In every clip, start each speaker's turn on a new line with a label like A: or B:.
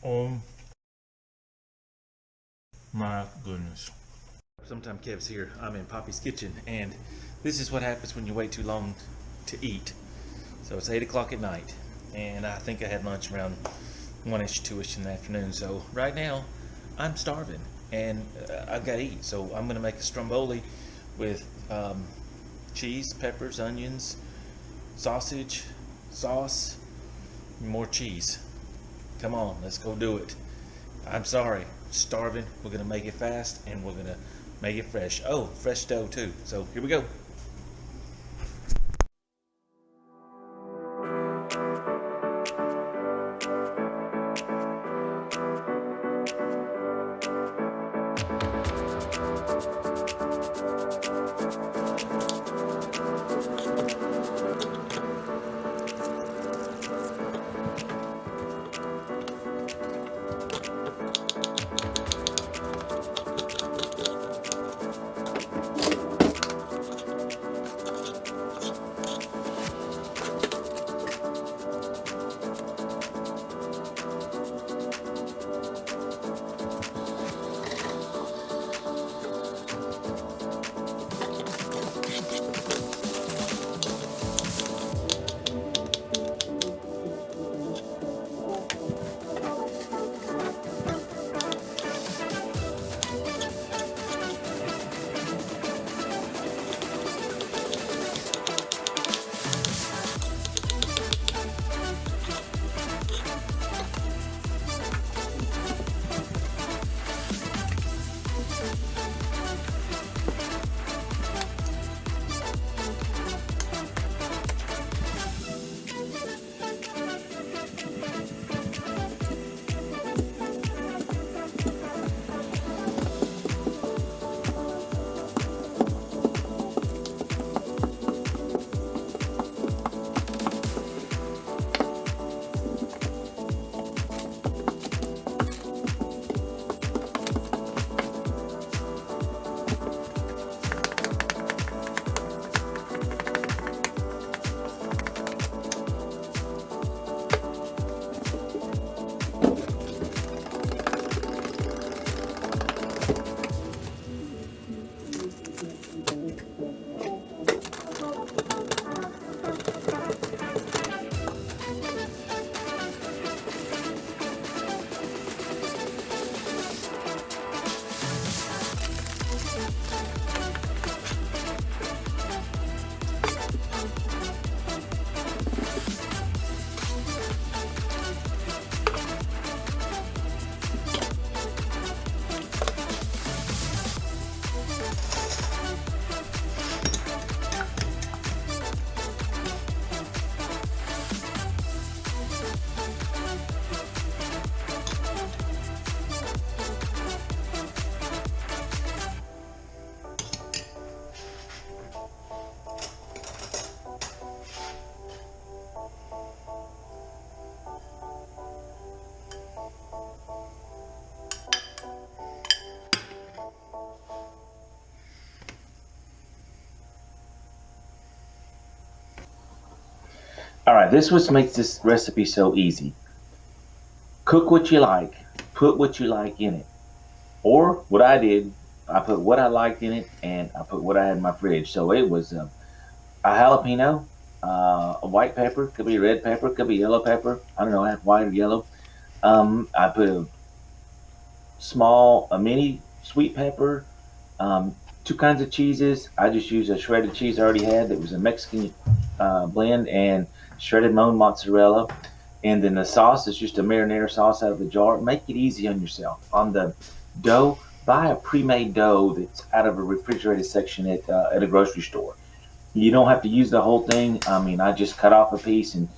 A: Oh my goodness. Sometime Kev's here. I'm in Poppy's kitchen, and this is what happens when you wait too long to eat. So it's 8 o'clock at night, and I think I had lunch around 1-ish, 2-ish in the afternoon. So right now, I'm starving, and I've got to eat. So I'm going to make a Stromboli with cheese, peppers, onions, sausage, sauce, more cheese. Come on, let's go do it. I'm sorry, starving. We're gonna make it fast and we're gonna make it fresh. Oh, fresh dough too. So here we go. All right, this is what makes this recipe so easy. Cook what you like, put what you like in it. Or what I did, I put what I liked in it and I put what I had in my fridge. So it was a jalapeno, a white pepper, could be red pepper, could be yellow pepper. I don't know, white or yellow. I put a mini sweet pepper, two kinds of cheeses. I just used a shredded cheese I already had that was a Mexican blend, and shredded mozzarella. And then the sauce is just a marinara sauce out of the jar. Make it easy on yourself. On the dough, buy a pre-made dough that's out of a refrigerated section at a grocery store. You don't have to use the whole thing. I mean, I just cut off a piece and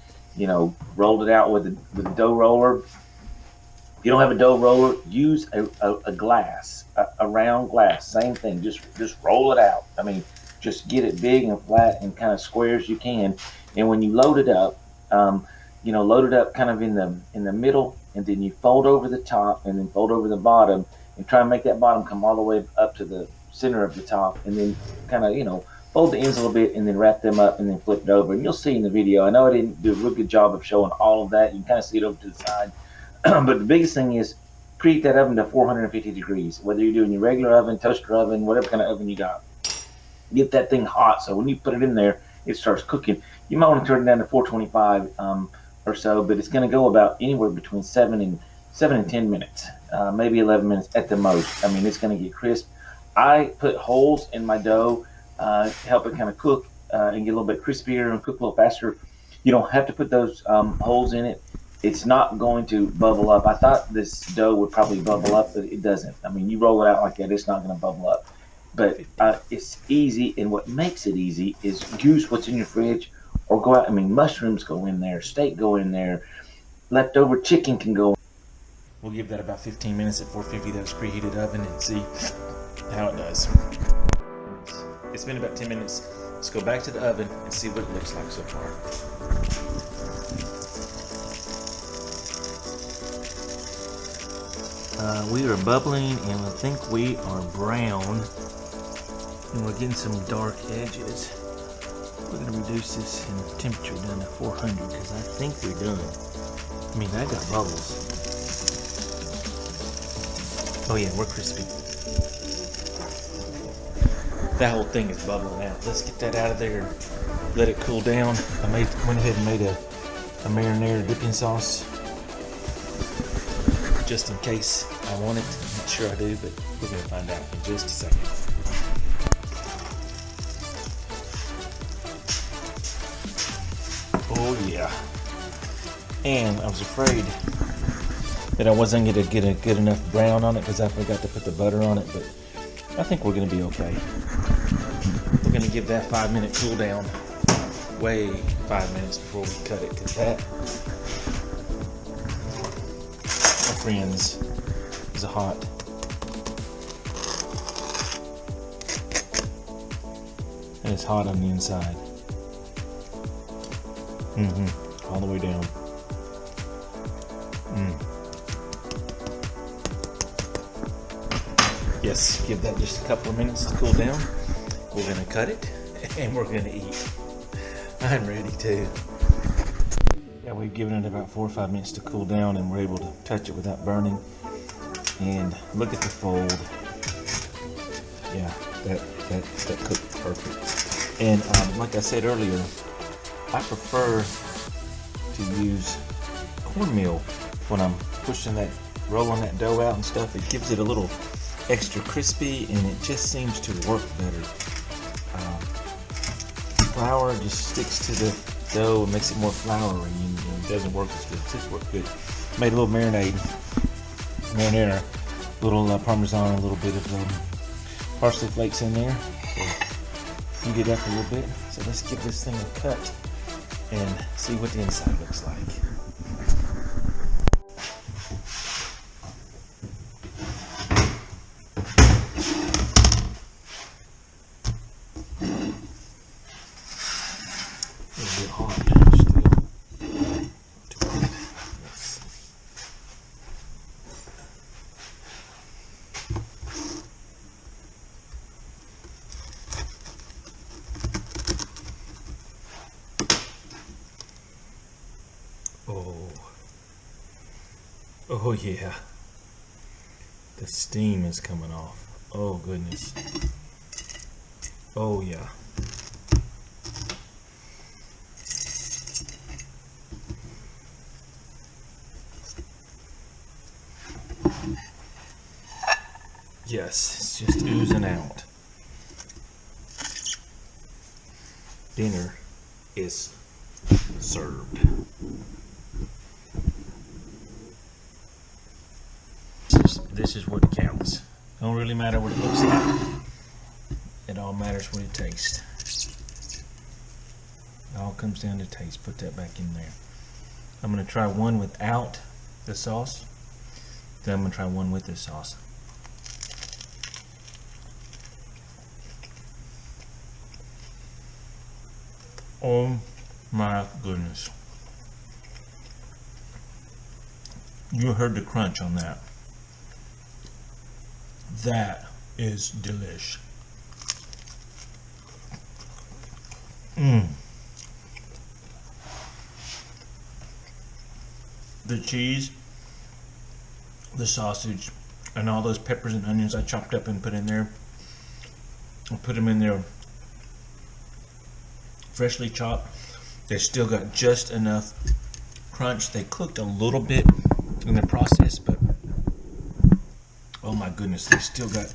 A: rolled it out with a dough roller. If you don't have a dough roller, use a glass, a round glass. Same thing. Just roll it out. I mean, just get it big and flat and kind of square as you can. And when you load it up, load it up kind of in the middle, and then you fold over the top and then fold over the bottom, and try and make that bottom come all the way up to the center of the top, and then kind of fold the ends a little bit and then wrap them up and then flip it over. And you'll see in the video. I know I didn't do a real good job of showing all of that. You can kind of see it over to the side. But the biggest thing is preheat that oven to 450 degrees, whether you're doing your regular oven, toaster oven, whatever kind of oven you got. Get that thing hot, so when you put it in there, it starts cooking. You might want to turn it down to 425 or so, but it's going to go about anywhere between 7 and 10 minutes, maybe 11 minutes at the most. I mean, it's going to get crisp. I put holes in my dough, help it kind of cook and get a little bit crispier and cook a little faster. You don't have to put those holes in it. It's not going to bubble up. I thought this dough would probably bubble up, but it doesn't. I mean, you roll it out like that, it's not going to bubble up. But it's easy, and what makes it easy is use what's in your fridge, or go out. I mean, mushrooms go in there, steak go in there, leftover chicken can go.
B: We'll give that about 15 minutes at 450, that's preheated oven, and see how it does. It's been about 10 minutes. Let's go back to the oven and see what it looks like so far. We are bubbling, and I think we are brown, and we're getting some dark edges. We're going to reduce this in temperature down to 400 because I think we're done. I mean, I got bubbles. Oh yeah, we're crispy. That whole thing is bubbling out. Let's get that out of there and let it cool down. I went ahead and made a marinara dipping sauce just in case I want it. I'm not sure I do, but we're going to find out in just a second. Oh yeah. And I was afraid that I wasn't going to get a good enough brown on it because I forgot to put the butter on it, but I think we're going to be okay. We're going to give that 5-minute cool down. Way 5 minutes before we cut it, because that, my friends, is hot. And it's hot on the inside. All the way down. Yes, give that just a couple of minutes to cool down. We're gonna cut it and we're gonna eat. I'm ready to. Yeah, we've given it about 4 or 5 minutes to cool down, and we're able to touch it without burning. And look at the fold. Yeah, that cooked perfect. And like I said earlier, I prefer to use cornmeal when I'm pushing that, rolling that dough out and stuff. It gives it a little extra crispy, and it just seems to work better. Flour just sticks to the dough and makes it more floury, and it doesn't work as good. This worked good. Made a little marinara, a little Parmesan, a little bit of parsley flakes in there. So heat it up a little bit. So let's give this thing a cut and see what the inside looks like. A little bit hot still. Too hot. Yes. Oh yeah, the steam is coming off. Oh goodness. Oh yeah. Yes, it's just oozing out. Dinner is served. This is what counts. Don't really matter what it looks like. It all matters what it tastes. It all comes down to taste. Put that back in there. I'm going to try one without the sauce. Then I'm going to try one with the sauce. Oh my goodness. You heard the crunch on that. That is delish. The cheese the sausage and all those peppers and onions I chopped up and put in there. I put them in there freshly chopped. They still got just enough crunch. They cooked a little bit in the process, but oh my goodness, they still got,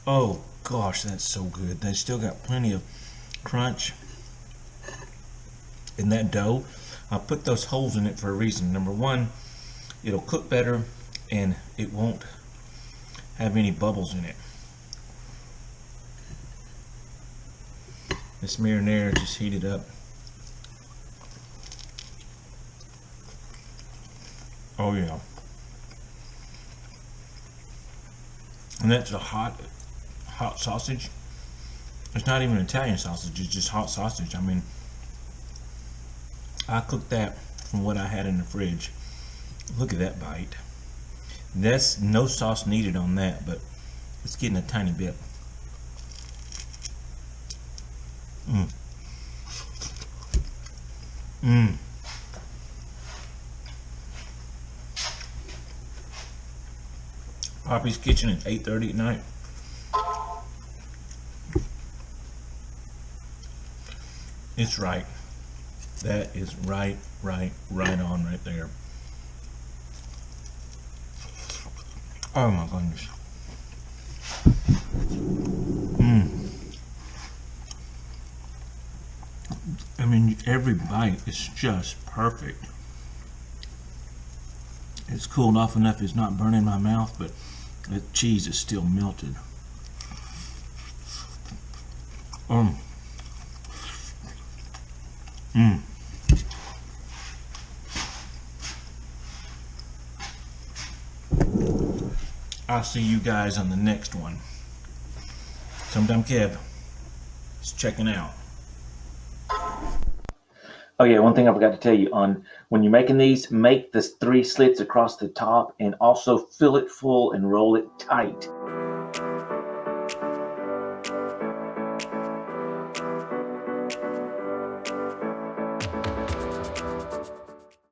B: oh gosh, that's so good. They still got plenty of crunch in that dough. I put those holes in it for a reason. Number one, it'll cook better and it won't have any bubbles in it. This marinara just heated up. Oh yeah. And that's a hot sausage. It's not even Italian sausage, it's just hot sausage. I mean, I cooked that from what I had in the fridge. Look at that bite. That's no sauce needed on that, but it's getting a tiny bit. Mmm. Mmm. Poppy's Kitchen at 8:30 at night. It's right. That is right on right there. Oh my goodness. I mean, every bite is just perfect. It's cooled off enough it's not burning my mouth, but the cheese is still melted. I'll see you guys on the next one. Sometime Kev is checking out.
A: Oh yeah, one thing I forgot to tell you on when you're making these, make the 3 slits across the top and also fill it full and roll it tight.